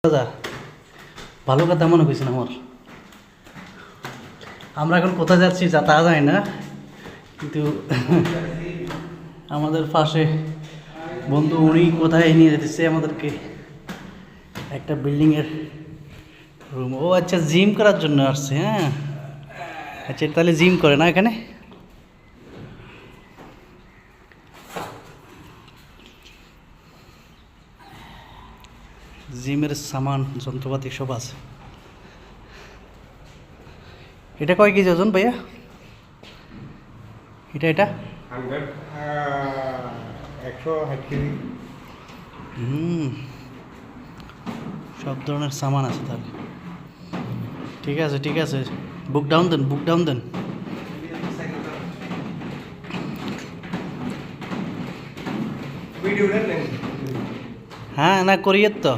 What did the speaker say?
দাদা ভালো কথা মনে হয়েছে আমার। আমরা এখন কোথায় যাচ্ছি যা তা জানি না, কিন্তু আমাদের পাশে বন্ধু উনি কোথায় নিয়ে যেতেছে আমাদেরকে, একটা বিল্ডিংয়ের রুম। ও আচ্ছা, জিম করার জন্য আসছে। হ্যাঁ আচ্ছা, তাহলে জিম করে না এখানে? জিমের সামান যন্ত্রপাতি সব আছে। এটা কয় কেজি ওজন ভাইয়া? এটা 160 কেজি। সব ধরনের সামান আছে তাহলে। ঠিক আছে ঠিক আছে, বুক ডাউন দেন, বুক ডাউন দেন। হ্যাঁ না, করিয়ে তো